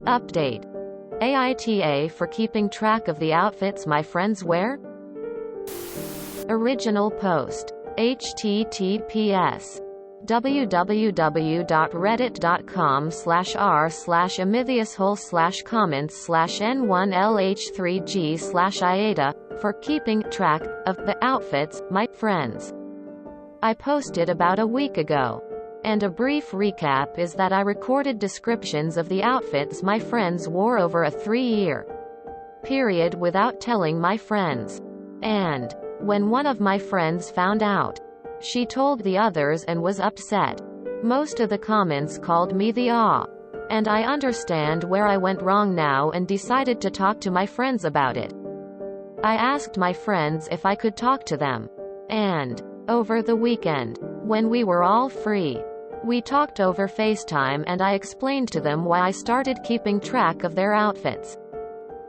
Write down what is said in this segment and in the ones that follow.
Update. AITA for keeping track of the outfits my friends wear? Original post. https www.reddit.com/r/AmITheAsshole/comments/n1lh3g/AITA for keeping track of the outfits my friends. I posted about a week ago. And a brief recap is that I recorded descriptions of the outfits my friends wore over a 3-year period without telling my friends. And when one of my friends found out, she told the others and was upset. Most of the comments called me the aw. And I understand where I went wrong now and decided to talk to my friends about it. I asked my friends if I could talk to them. And over the weekend, when we were all free, we talked over FaceTime and I explained to them why I started keeping track of their outfits,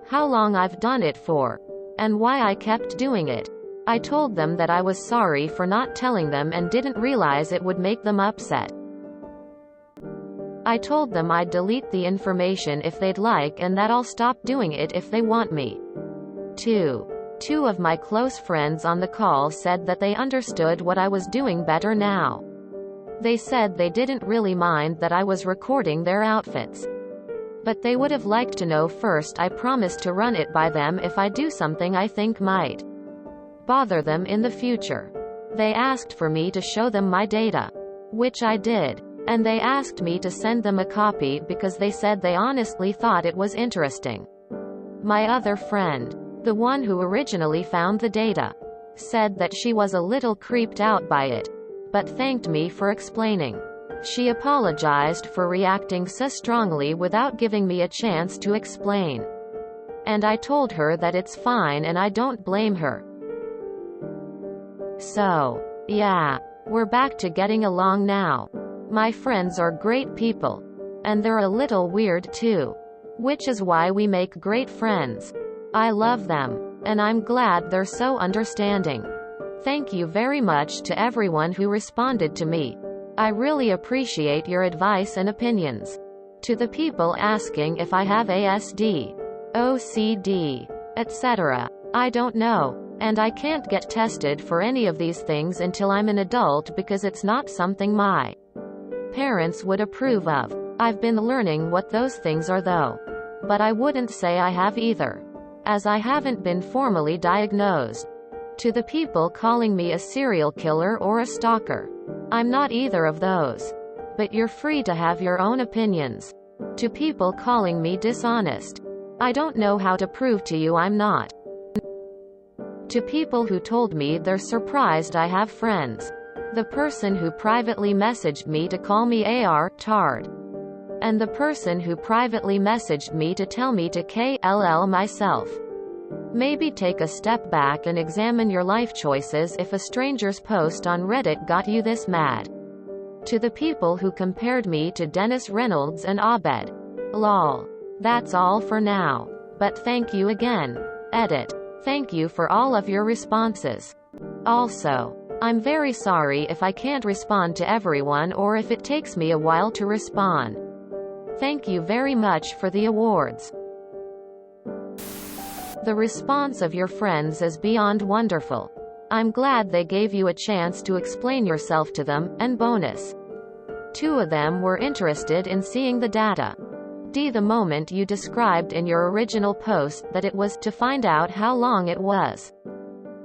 how long I've done it for, and why I kept doing it. I told them that I was sorry for not telling them and didn't realize it would make them upset. I told them I'd delete the information if they'd like and that I'll stop doing it if they want me to. Two of my close friends on the call said that they understood what I was doing better now. They said they didn't really mind that I was recording their outfits, but they would have liked to know first. I promised to run it by them if I do something I think might bother them in the future. They asked for me to show them my data, which I did, and they asked me to send them a copy because they said they honestly thought it was interesting. My other friend, the one who originally found the data, said that she was a little creeped out by it, but thanked me for explaining. She apologized for reacting so strongly without giving me a chance to explain. And I told her that it's fine and I don't blame her. So, yeah, we're back to getting along now. My friends are great people. And they're a little weird too. Which is why we make great friends. I love them. And I'm glad they're so understanding. Thank you very much to everyone who responded to me. I really appreciate your advice and opinions. To the people asking if I have ASD, OCD, etc., I don't know, and I can't get tested for any of these things until I'm an adult because it's not something my parents would approve of. I've been learning what those things are though. But I wouldn't say I have either, as I haven't been formally diagnosed. To the people calling me a serial killer or a stalker, I'm not either of those. But you're free to have your own opinions. To people calling me dishonest, I don't know how to prove to you I'm not. To people who told me they're surprised I have friends. The person who privately messaged me to call me tard. And the person who privately messaged me to tell me to KLL myself. Maybe take a step back and examine your life choices if a stranger's post on Reddit got you this mad. To the people who compared me to Dennis Reynolds and Abed. Lol. That's all for now. But thank you again. Edit. Thank you for all of your responses. Also, I'm very sorry if I can't respond to everyone or if it takes me a while to respond. Thank you very much for the awards. The response of your friends is beyond wonderful. I'm glad they gave you a chance to explain yourself to them, and bonus, 2 of them were interested in seeing the data. The moment you described in your original post that it was to find out how long it was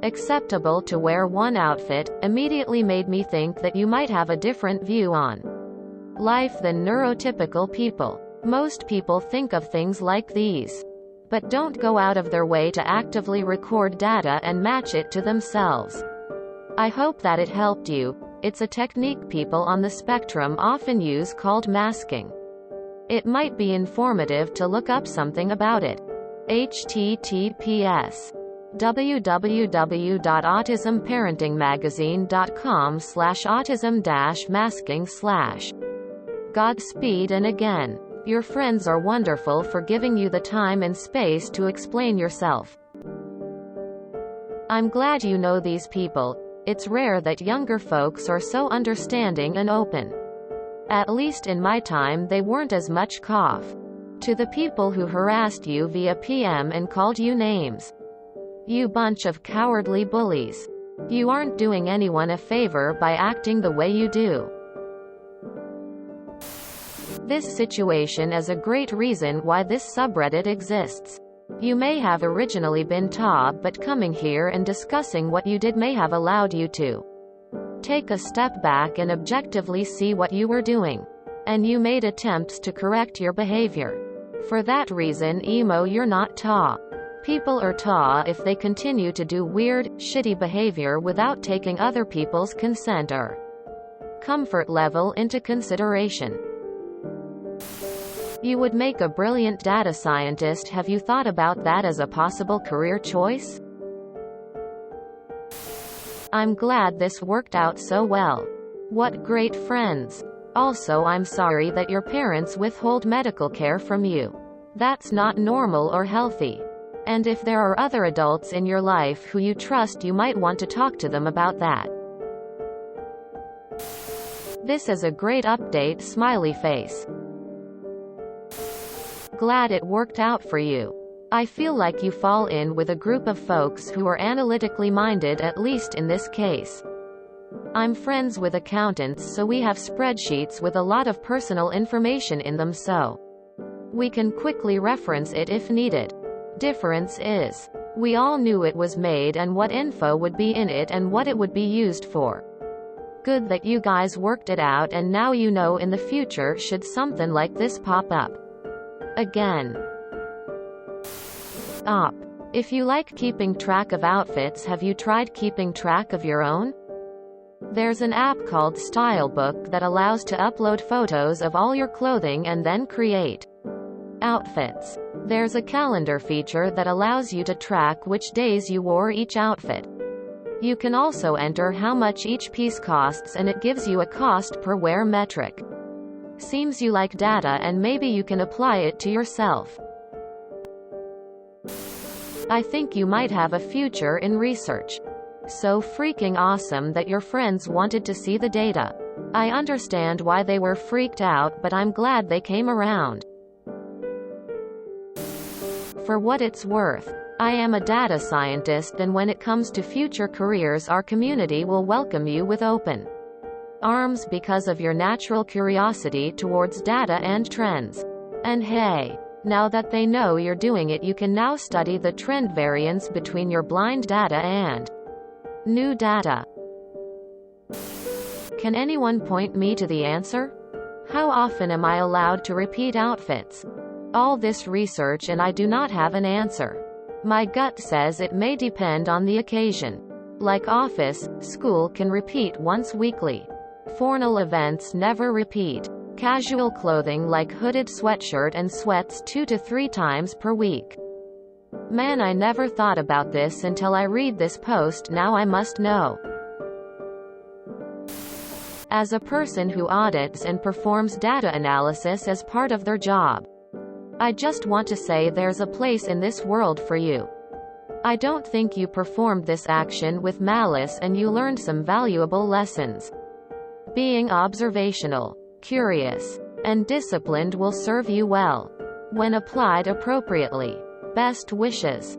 acceptable to wear one outfit, immediately made me think that you might have a different view on life than neurotypical people. Most people think of things like these, but don't go out of their way to actively record data and match it to themselves. I hope that it helped you. It's a technique people on the spectrum often use called masking. It might be informative to look up something about it. https www.autismparentingmagazine.com/autism-masking/ Godspeed, and again, your friends are wonderful for giving you the time and space to explain yourself. I'm glad you know these people. It's rare that younger folks are so understanding and open. At least in my time they weren't as much cough. To the people who harassed you via PM and called you names. You bunch of cowardly bullies. You aren't doing anyone a favor by acting the way you do. This situation is a great reason why this subreddit exists. You may have originally been but coming here and discussing what you did may have allowed you to take a step back and objectively see what you were doing. And you made attempts to correct your behavior. For that reason, you're not People are if they continue to do weird, shitty behavior without taking other people's consent or comfort level into consideration. You would make a brilliant data scientist. Have you thought about that as a possible career choice? I'm glad this worked out so well. What great friends. Also, I'm sorry that your parents withhold medical care from you. That's not normal or healthy. And if there are other adults in your life who you trust, you might want to talk to them about that. This is a great update, smiley face. Glad it worked out for you. I feel like you fall in with a group of folks who are analytically minded, at least in this case. I'm friends with accountants, so we have spreadsheets with a lot of personal information in them, so we can quickly reference it if needed. Difference is, we all knew it was made and what info would be in it and what it would be used for. Good that you guys worked it out, and now you know in the future should something like this pop up again. If you like keeping track of outfits, have you tried keeping track of your own? There's an app called Stylebook that allows to upload photos of all your clothing and then create outfits. There's a calendar feature that allows you to track which days you wore each outfit. You can also enter how much each piece costs, and it gives you a cost per wear metric. Seems you like data, and maybe you can apply it to yourself. I think you might have a future in research. So freaking awesome that your friends wanted to see the data. I understand why they were freaked out, but I'm glad they came around. For what it's worth, I am a data scientist, and when it comes to future careers, our community will welcome you with open arms because of your natural curiosity towards data and trends. And hey, now that they know you're doing it, you can now study the trend variance between your blind data and new data. Can anyone point me to the answer? How often am I allowed to repeat outfits? All this research and I do not have an answer. My gut says it may depend on the occasion. Like office, school can repeat once weekly. Formal events never repeat. Casual clothing like hooded sweatshirt and sweats 2 to 3 times per week. Man, I never thought about this until I read this post. Now I must know. As a person who audits and performs data analysis as part of their job, I just want to say there's a place in this world for you. I don't think you performed this action with malice, and you learned some valuable lessons. Being observational, curious, and disciplined will serve you well when applied appropriately. Best wishes.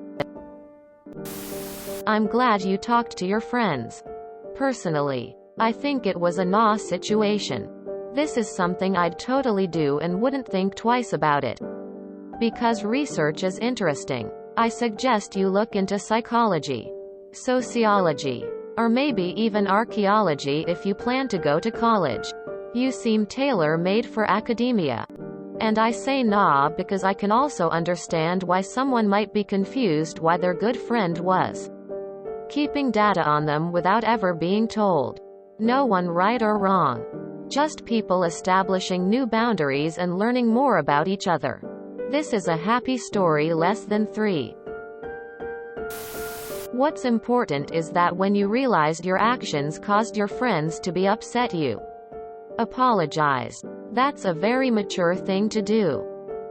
I'm glad you talked to your friends. Personally, I think it was a nah situation. This is something I'd totally do and wouldn't think twice about it. Because research is interesting, I suggest you look into psychology, sociology, or maybe even archaeology if you plan to go to college. You seem tailor-made for academia. And I say nah because I can also understand why someone might be confused why their good friend was keeping data on them without ever being told. No one right or wrong. Just people establishing new boundaries and learning more about each other. This is a happy story less than 3. What's important is that when you realized your actions caused your friends to be upset, you apologized. That's a very mature thing to do.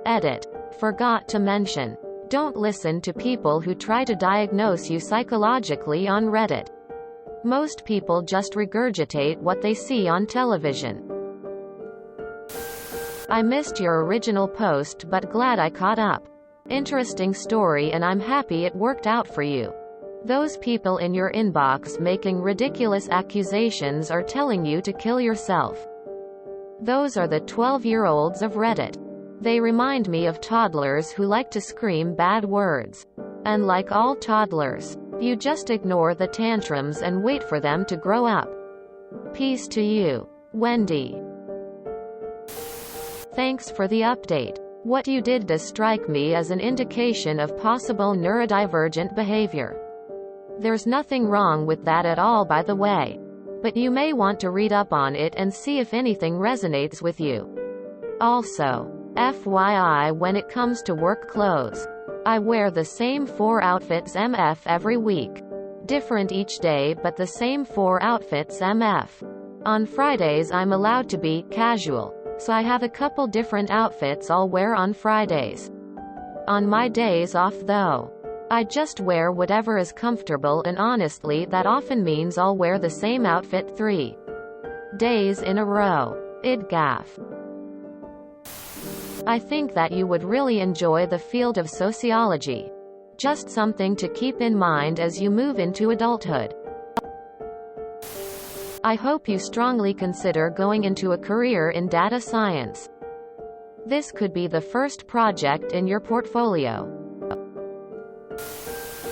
Edit. Forgot to mention. Don't listen to people who try to diagnose you psychologically on Reddit. Most people just regurgitate what they see on television. I missed your original post but glad I caught up. Interesting story and I'm happy it worked out for you. Those people in your inbox making ridiculous accusations are telling you to kill yourself. Those are the 12-year-olds of Reddit. They remind me of toddlers who like to scream bad words. And like all toddlers, you just ignore the tantrums and wait for them to grow up. Peace to you, Wendy. Thanks for the update. What you did does strike me as an indication of possible neurodivergent behavior. There's nothing wrong with that at all, by the way. But you may want to read up on it and see if anything resonates with you. Also, FYI, when it comes to work clothes, I wear the same 4 outfits MF every week. Different each day but the same 4 outfits MF. On Fridays I'm allowed to be casual, so I have a couple different outfits I'll wear on Fridays. On my days off though, I just wear whatever is comfortable, and honestly that often means I'll wear the same outfit 3 days in a row. IDGAF. I think that you would really enjoy the field of sociology. Just something to keep in mind as you move into adulthood. I hope you strongly consider going into a career in data science. This could be the first project in your portfolio.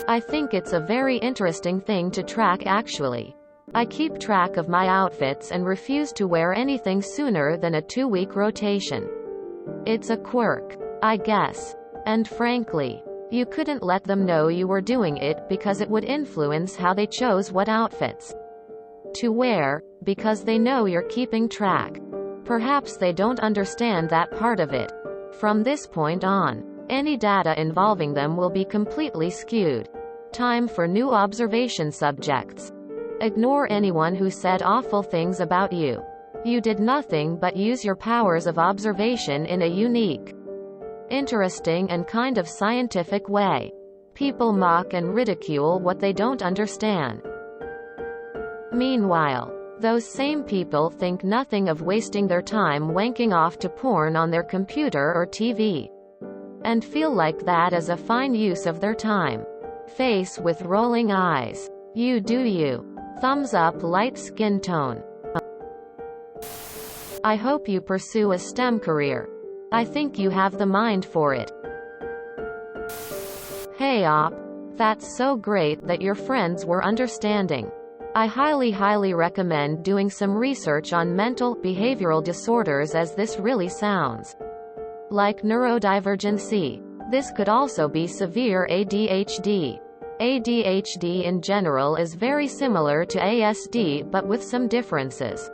I think it's a very interesting thing to track actually. I keep track of my outfits and refuse to wear anything sooner than a 2-week rotation. It's a quirk, I guess. And frankly, you couldn't let them know you were doing it because it would influence how they chose what outfits to wear, because they know you're keeping track. Perhaps they don't understand that part of it. From this point on, any data involving them will be completely skewed. Time for new observation subjects. Ignore anyone who said awful things about you. You did nothing but use your powers of observation in a unique, interesting and kind of scientific way. People mock and ridicule what they don't understand. Meanwhile, those same people think nothing of wasting their time wanking off to porn on their computer or TV. And feel like that is a fine use of their time. Face with rolling eyes. You do you. Thumbs up light skin tone. I hope you pursue a STEM career. I think you have the mind for it. Hey op. That's so great that your friends were understanding. I highly recommend doing some research on mental, behavioral disorders, as this really sounds like neurodivergency. This could also be severe ADHD. ADHD in general is very similar to ASD but with some differences.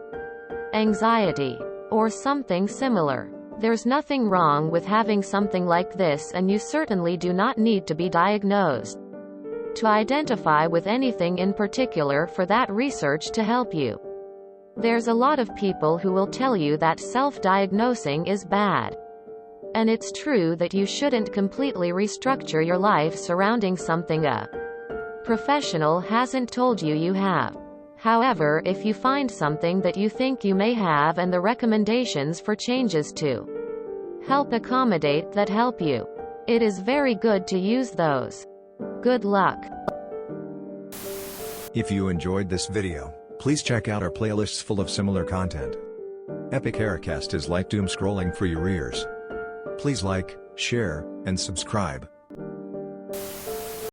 Anxiety, or something similar. There's nothing wrong with having something like this, and you certainly do not need to be diagnosed to identify with anything in particular for that research to help you. There's a lot of people who will tell you that self-diagnosing is bad. And it's true that you shouldn't completely restructure your life surrounding something a professional hasn't told you you have. However, if you find something that you think you may have and the recommendations for changes to help accommodate that help you, it is very good to use those. Good luck. If you enjoyed this video, please check out our playlists full of similar content. Epic Aircast is like doom scrolling for your ears. Please like, share, and subscribe.